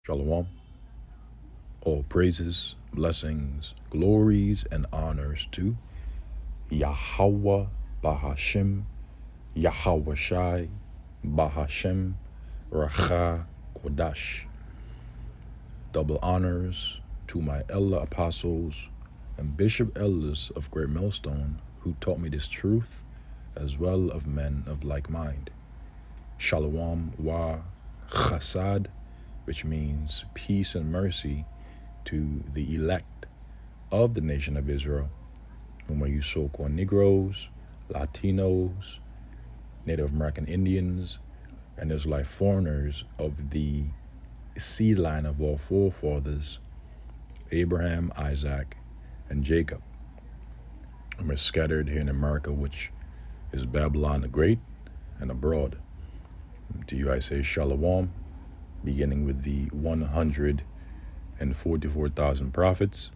Shalom. All praises, blessings, glories, and honors to Yahweh Bahashim, Yahweh Shai, Bahashem, Racha Kodash. Double honors to my elder apostles and bishop elders of Great Millstone who taught me this truth, as well of men of like mind. Shalom wa chasad, which means peace and mercy to the elect of the nation of Israel, whom are you so-called Negroes, Latinos, Native American Indians, and Israelite foreigners of the seed line of all forefathers, Abraham, Isaac, and Jacob, whom are scattered here in America, which is Babylon the Great, and abroad. To you I say Shalom, beginning with the 144,000 prophets,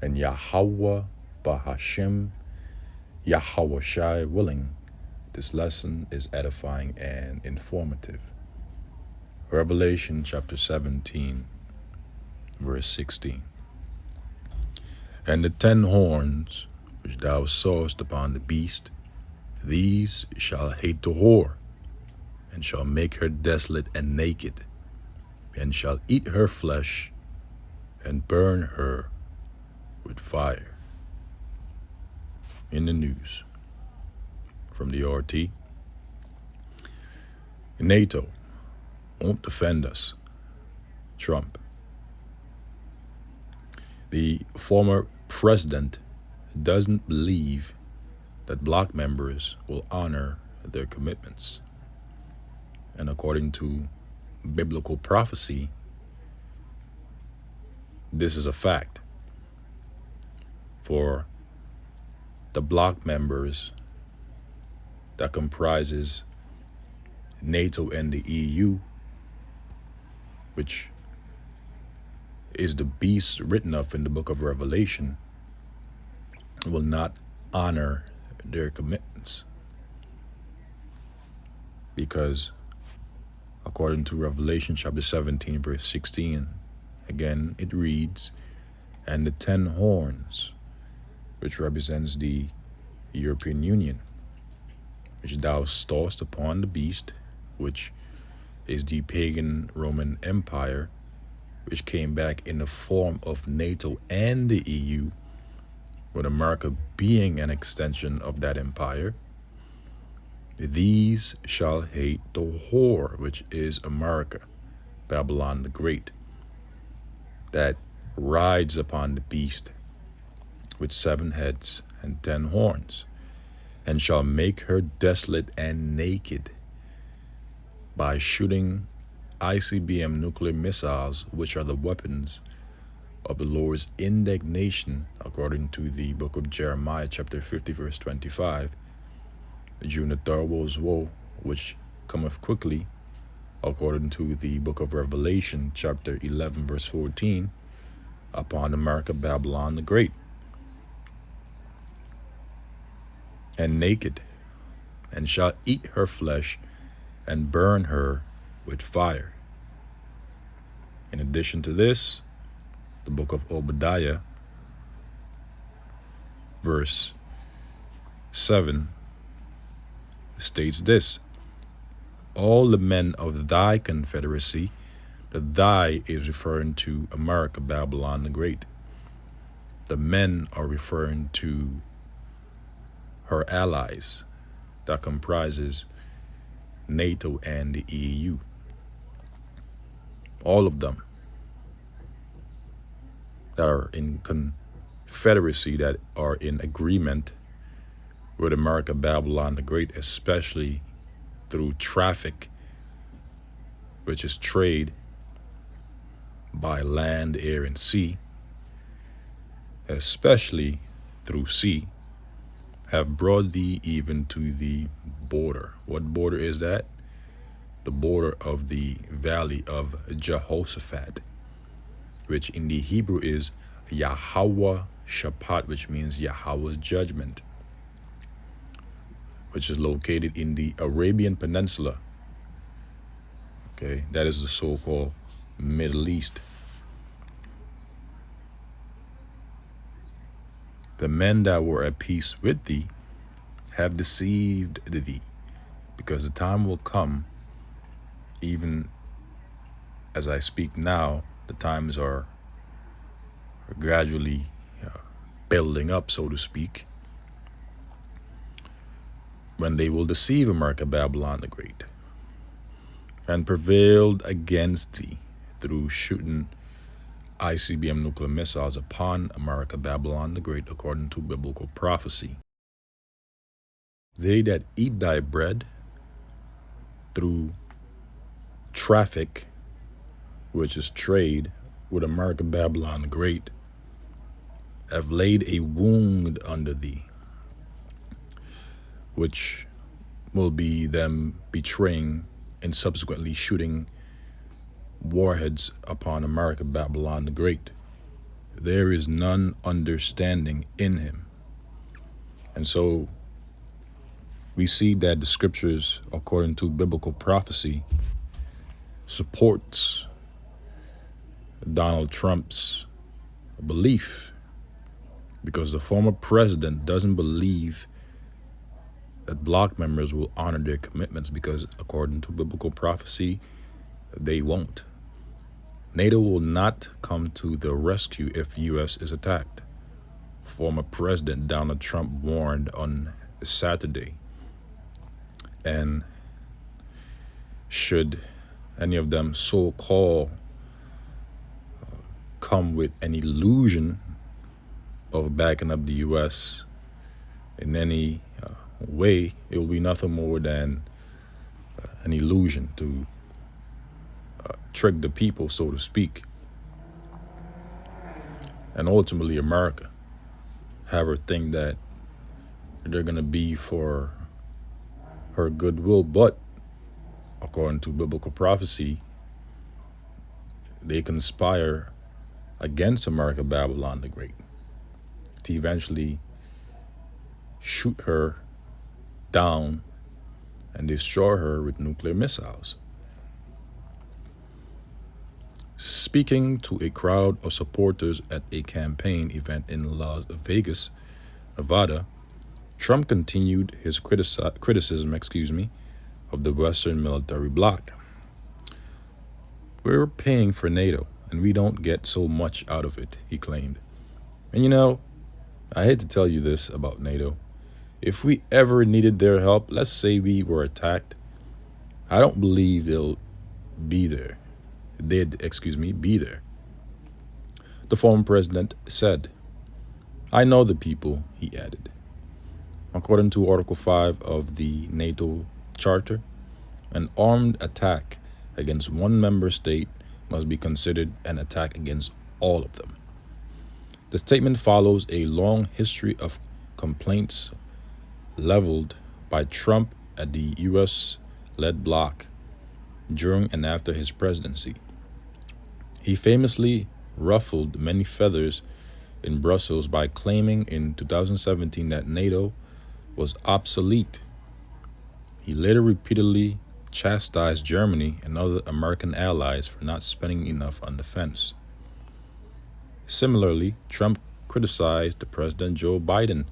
and Yahweh Bahashem, Yahweh Shai willing, this lesson is edifying and informative. Revelation chapter 17, verse 16. And the 10 horns which thou sawest upon the beast, these shall hate the whore, and shall make her desolate and naked, and shall eat her flesh, and burn her with fire. In the news from the RT, NATO won't defend us. Trump. The former president doesn't believe that bloc members will honor their commitments. And according to biblical prophecy, this is a fact. For the bloc members that comprises NATO and the EU, which is the beast written of in the book of Revelation, will not honor their commitments. Because according to Revelation chapter 17, verse 16, again, it reads, and the 10 horns, which represents the European Union, which thou sawest upon the beast, which is the pagan Roman Empire, which came back in the form of NATO and the EU, with America being an extension of that empire. These shall hate the whore, which is America, Babylon the Great, that rides upon the beast with 7 heads and 10 horns, and shall make her desolate and naked by shooting ICBM nuclear missiles, which are the weapons of the Lord's indignation, according to the book of Jeremiah, chapter 50, verse 25, during the third world's woe, which cometh quickly, according to the book of Revelation, chapter 11, verse 14, upon America, Babylon the Great, and naked, and shall eat her flesh, and burn her with fire. In addition to this, the book of Obadiah, verse 7, states this: all the men of thy confederacy, the thy is referring to America, Babylon the Great. The men are referring to her allies, that comprises NATO and the EU. All of them that are in confederacy, that are in agreement with America, Babylon the Great, especially through traffic, which is trade by land, air, and sea, especially through sea, have brought thee even to the border. What border is that? The border of the valley of Jehoshaphat, which in the Hebrew is Yahweh Shaphat, which means Yahweh's judgment, which is located in the Arabian Peninsula. Okay, that is the so-called Middle East. The men that were at peace with thee have deceived thee, because the time will come, even as I speak now, the times are gradually building up, so to speak, when they will deceive America, Babylon the Great, and prevailed against thee through shooting ICBM nuclear missiles upon America, Babylon the Great, according to biblical prophecy. They that eat thy bread through traffic, which is trade, with America, Babylon the Great, have laid a wound under thee, which will be them betraying and subsequently shooting warheads upon America, Babylon the Great. There is none understanding in him. And so we see that the scriptures, according to biblical prophecy, supports Donald Trump's belief, because the former president doesn't believe that bloc members will honor their commitments, because according to biblical prophecy, they won't. NATO will not come to the rescue if U.S. is attacked. Former President Donald Trump warned on Saturday. And should any of them so-called come with an illusion of backing up the U.S. in any way, it will be nothing more than an illusion to trick the people, so to speak. And ultimately, America have her think that they're going to be for her goodwill, but according to biblical prophecy, they conspire against America, Babylon the Great, to eventually shoot her down and destroy her with nuclear missiles. Speaking to a crowd of supporters at a campaign event in Las Vegas, Nevada, Trump continued his criticism of the Western military bloc. We're paying for NATO, and we don't get so much out of it, he claimed. And I hate to tell you this about NATO. If we ever needed their help, let's say we were attacked, I don't believe they'd be there. The former president said, I know the people, he added. According to Article 5 of the NATO Charter, an armed attack against one member state must be considered an attack against all of them. The statement follows a long history of complaints leveled by Trump at the U.S.-led bloc during and after his presidency. He famously ruffled many feathers in Brussels by claiming in 2017 that NATO was obsolete. He later repeatedly chastised Germany and other American allies for not spending enough on defense. Similarly, Trump criticized President Joe Biden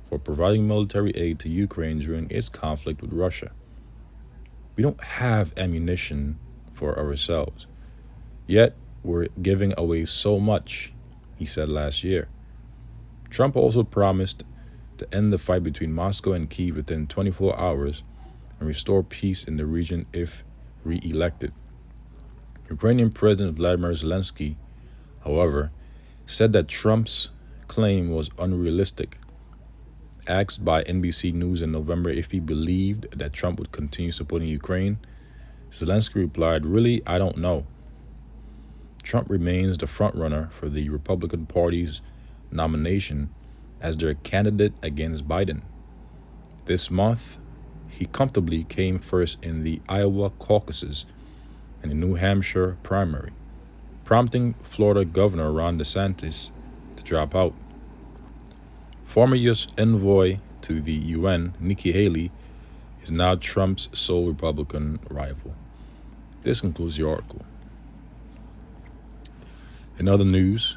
for providing military aid to Ukraine during its conflict with Russia. We don't have ammunition for ourselves, yet we're giving away so much, he said last year. Trump also promised to end the fight between Moscow and Kyiv within 24 hours and restore peace in the region if re-elected. Ukrainian President Vladimir Zelensky, however, said that Trump's claim was unrealistic. Asked by NBC News in November if he believed that Trump would continue supporting Ukraine, Zelensky replied, "Really, I don't know." Trump remains the frontrunner for the Republican Party's nomination as their candidate against Biden. This month, he comfortably came first in the Iowa caucuses and the New Hampshire primary, prompting Florida Governor Ron DeSantis to drop out. Former U.S. envoy to the UN, Nikki Haley, is now Trump's sole Republican rival. This concludes the article. In other news,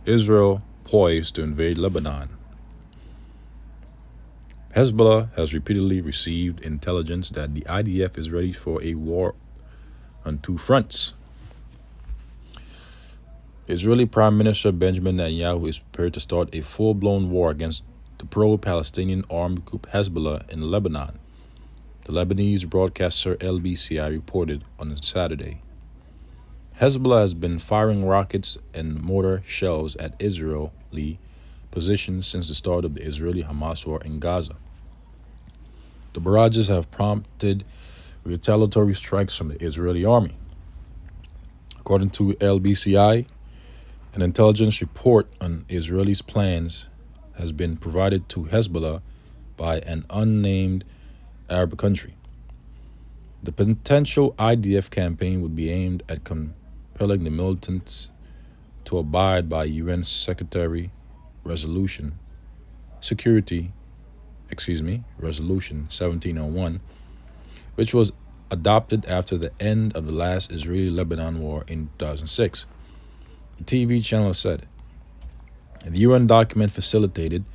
Israel poised to invade Lebanon. Hezbollah has repeatedly received intelligence that the IDF is ready for a war on two fronts. Israeli Prime Minister Benjamin Netanyahu is prepared to start a full-blown war against the pro-Palestinian armed group Hezbollah in Lebanon, the Lebanese broadcaster LBCI reported on Saturday. Hezbollah has been firing rockets and mortar shells at Israeli positions since the start of the Israeli-Hamas war in Gaza. The barrages have prompted retaliatory strikes from the Israeli army. According to LBCI, an intelligence report on Israelis' plans has been provided to Hezbollah by an unnamed Arab country. The potential IDF campaign would be aimed at compelling the militants to abide by UN Security Resolution 1701, which was adopted after the end of the last Israeli-Lebanon war in 2006. The TV channel said the UN document facilitated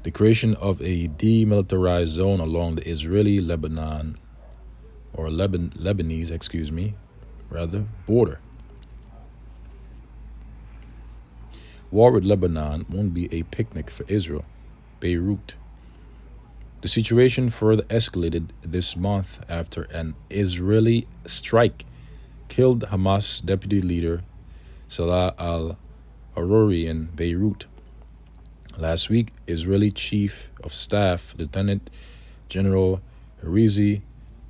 the creation of a demilitarized zone along the Israeli-Lebanese border. War with Lebanon won't be a picnic for Israel. Beirut. The situation further escalated this month after an Israeli strike killed Hamas deputy leader Salah al-Aruri in Beirut. Last week, Israeli Chief of Staff Lieutenant General Herzi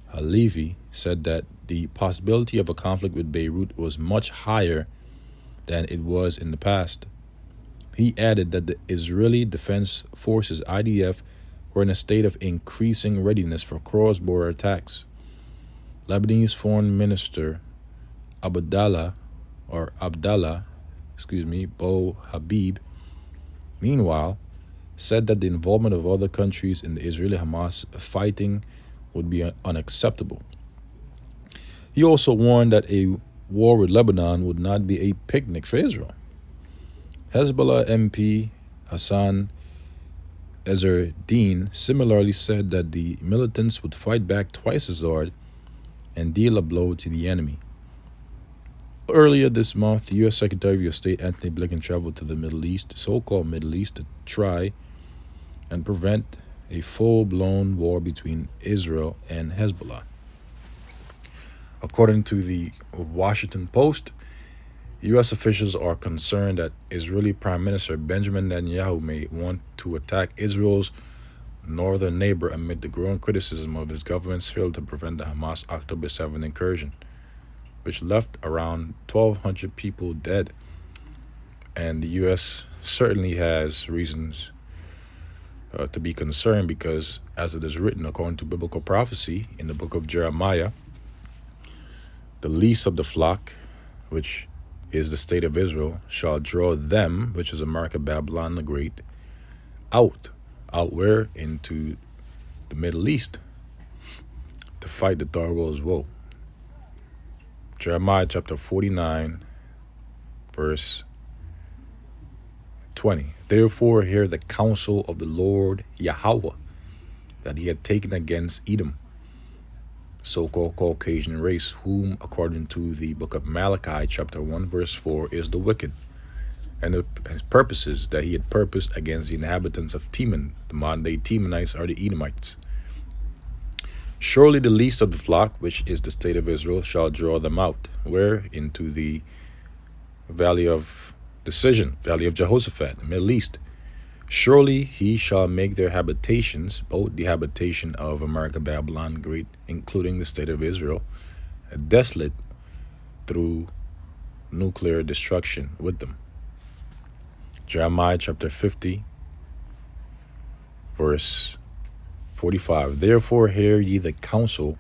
Halevi said that the possibility of a conflict with Beirut was much higher than it was in the past. He added that the Israeli Defense Forces IDF were in a state of increasing readiness for cross-border attacks. Lebanese Foreign Minister Abdallah Bo Habib, meanwhile, said that the involvement of other countries in the Israeli-Hamas fighting would be unacceptable. He also warned that a war with Lebanon would not be a picnic for Israel. Hezbollah MP Hassan Ezzardine similarly said that the militants would fight back twice as hard and deal a blow to the enemy. Earlier this month, U.S. Secretary of State Anthony Blinken traveled to the Middle East, so-called Middle East, to try and prevent a full-blown war between Israel and Hezbollah. According to the Washington Post, U.S. officials are concerned that Israeli Prime Minister Benjamin Netanyahu may want to attack Israel's northern neighbor amid the growing criticism of his government's failure to prevent the Hamas October 7 incursion, which left around 1,200 people dead. And the U.S. certainly has reasons to be concerned because, as it is written according to biblical prophecy in the book of Jeremiah, the least of the flock, which is the state of Israel, shall draw them, which is America, Babylon the Great, out where? Into the Middle East to fight the third world's woe. Jeremiah chapter 49, verse 20. Therefore hear the counsel of the Lord Yahweh that he had taken against Edom, so-called Caucasian race, whom, according to the book of Malachi, chapter 1, verse 4, is the wicked, and his purposes that he had purposed against the inhabitants of Teman. The modern-day Temanites are the Edomites. Surely the least of the flock, which is the state of Israel, shall draw them out, where? Into the valley of decision, valley of Jehoshaphat, the Middle East. Surely he shall make their habitations, both the habitation of America, Babylon Great, including the state of Israel, desolate through nuclear destruction with them. Jeremiah chapter 50, verse 45. Therefore hear ye the counsel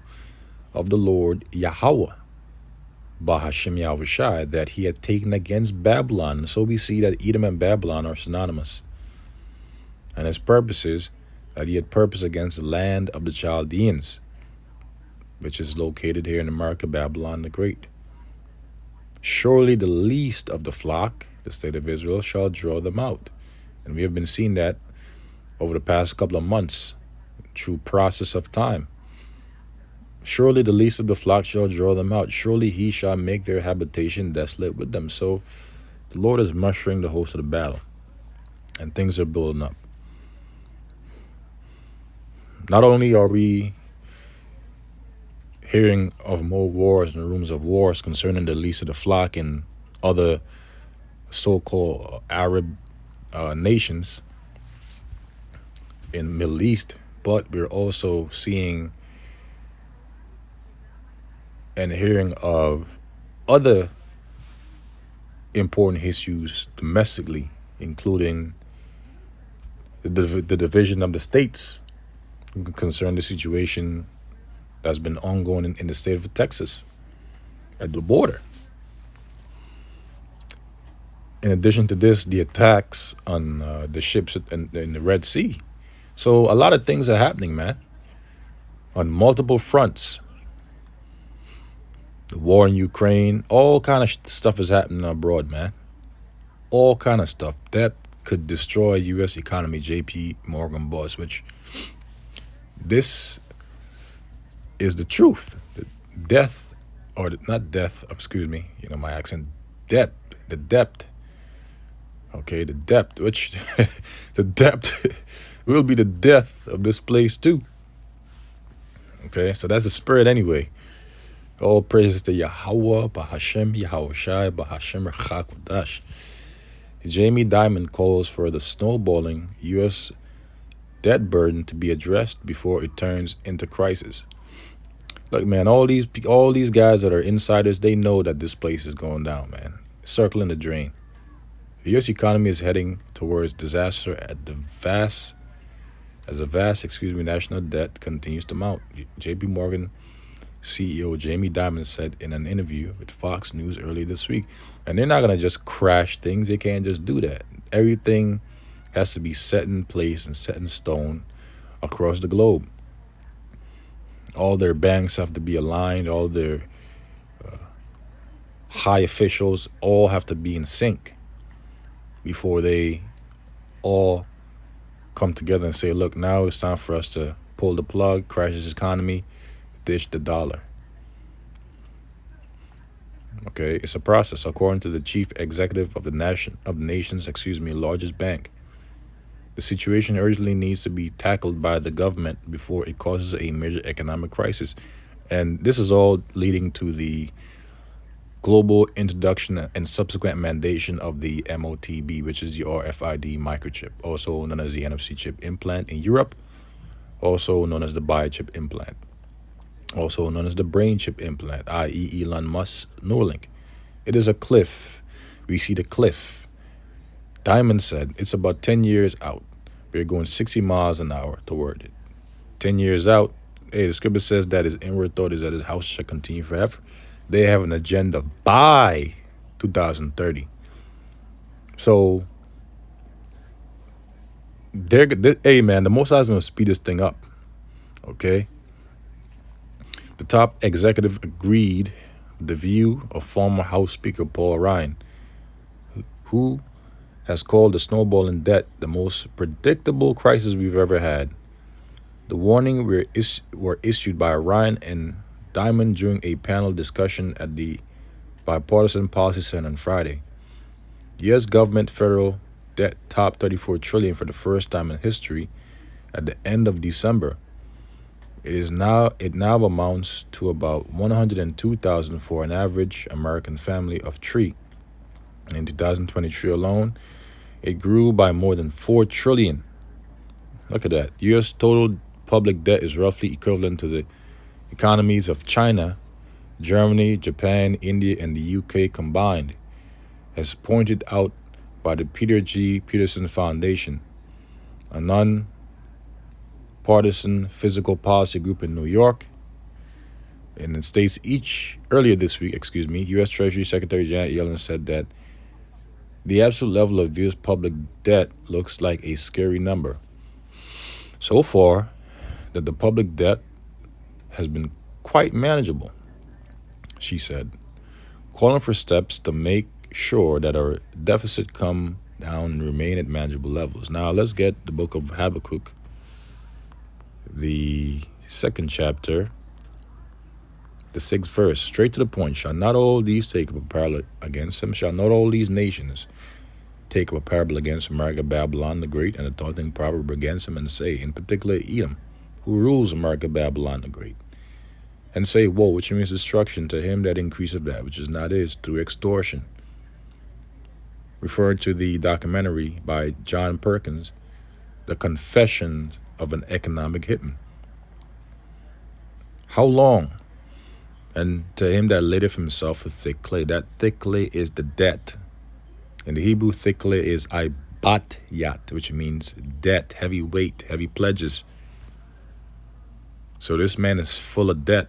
of the Lord Yahweh, Bahashem Yahushai, that he had taken against Babylon. And so we see that Edom and Babylon are synonymous. And his purposes that he had purpose against the land of the Chaldeans, which is located here in America, Babylon the Great. Surely the least of the flock, the state of Israel, shall draw them out. And we have been seeing that over the past couple of months through process of time. Surely the least of the flock shall draw them out. Surely he shall make their habitation desolate with them. So the Lord is mustering the host of the battle, and things are building up. Not only are we hearing of more wars and rumors of wars concerning the least of the flock and other so-called Arab nations in the Middle East, but we're also seeing and hearing of other important issues domestically, including the division of the states concerning the situation that's been ongoing in the state of Texas at the border. In addition to this, the attacks on the ships in the Red Sea. So a lot of things are happening, man, on multiple fronts. The war in Ukraine, all kind of stuff is happening abroad, man. All kind of stuff that could destroy U.S. economy. J.P. Morgan boss, which this is the truth. The death, or not death, excuse me, my accent, debt, the depth. Okay, the depth, which the depth will be the death of this place too. Okay, so that's the spirit anyway. All praises to Yahweh, Bahashem, Yahweh Shai, Bahashem, Rachak, Jamie Dimon calls for the snowballing U.S. debt burden to be addressed before it turns into crisis. Look, man, all these guys that are insiders, they know that this place is going down, man. Circling the drain. The U.S. economy is heading towards disaster as the vast national debt continues to mount. J.P. Morgan CEO Jamie Dimon said in an interview with Fox News earlier this week. And they're not going to just crash things. They can't just do that. Everything has to be set in place and set in stone across the globe. All their banks have to be aligned. All their high officials all have to be in sync before they all come together and say, look, now it's time for us to pull the plug, crash this economy, ditch the dollar. Okay, it's a process, according to the chief executive of the nation's largest bank. The situation urgently needs to be tackled by the government before it causes a major economic crisis. And this is all leading to the global introduction and subsequent mandation of the MOTB, which is the RFID microchip, also known as the NFC chip implant in Europe, also known as the biochip implant, also known as the brain chip implant, i.e. Elon Musk's Neuralink. It is a cliff. We see the cliff. Diamond said it's about 10 years out. We're going 60 miles an hour toward it. 10 years out, the scripture says that his inward thought is that his house shall continue forever. They have an agenda by 2030. So, hey man, the Most High is going to speed this thing up. Okay? The top executive agreed with the view of former House Speaker Paul Ryan, who has called the snowballing debt the most predictable crisis we've ever had. The warning were issued by Ryan and Dimon during a panel discussion at the Bipartisan Policy Center on Friday. U.S. government federal debt topped $34 trillion for the first time in history at the end of December. It now amounts to about $102,000 for an average American family of three. In 2023 alone, it grew by more than $4 trillion. Look at that. U.S. total public debt is roughly equivalent to the economies of China, Germany, Japan, India, and the UK combined, as pointed out by the Peter G. Peterson Foundation, a non-partisan fiscal policy group in New York. And it states earlier this week, U.S. Treasury Secretary Janet Yellen said that the absolute level of U.S. public debt looks like a scary number. So far, that the public debt has been quite manageable, she said. calling for steps to make sure that our deficit come down and remain at manageable levels. Now let's get the book of Habakkuk, the 2nd chapter, the 6th verse, straight to the point. Shall not all these take up a parable against him? Shall not all these nations take up a parable against America, Babylon the Great, and a taunting proverb against him, and say, in particular, Edom, who rules America, Babylon the Great, and say, woe, which means destruction, to him that increaseth that which is not his, through extortion. Referred to the documentary by John Perkins, The Confessions of an Economic Hitman. How long? And to him that ladeth himself with thick clay. That thick clay is the debt. In the Hebrew, thick clay is ibatyat, which means debt, heavy weight, heavy pledges. So this man is full of debt.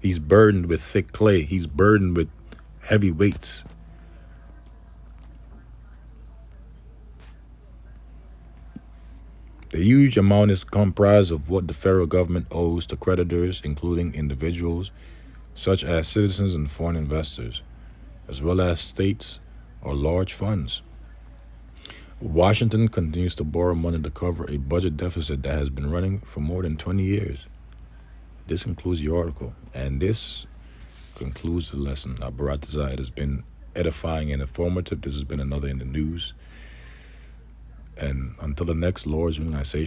He's burdened with thick clay. He's burdened with heavy weights. The huge amount is comprised of what the federal government owes to creditors, including individuals, such as citizens and foreign investors, as well as states or large funds. Washington continues to borrow money to cover a budget deficit that has been running for more than 20 years. This concludes the article, and this concludes the lesson. It has been edifying and informative. This has been another in the news. And until the next Lord's willing, I say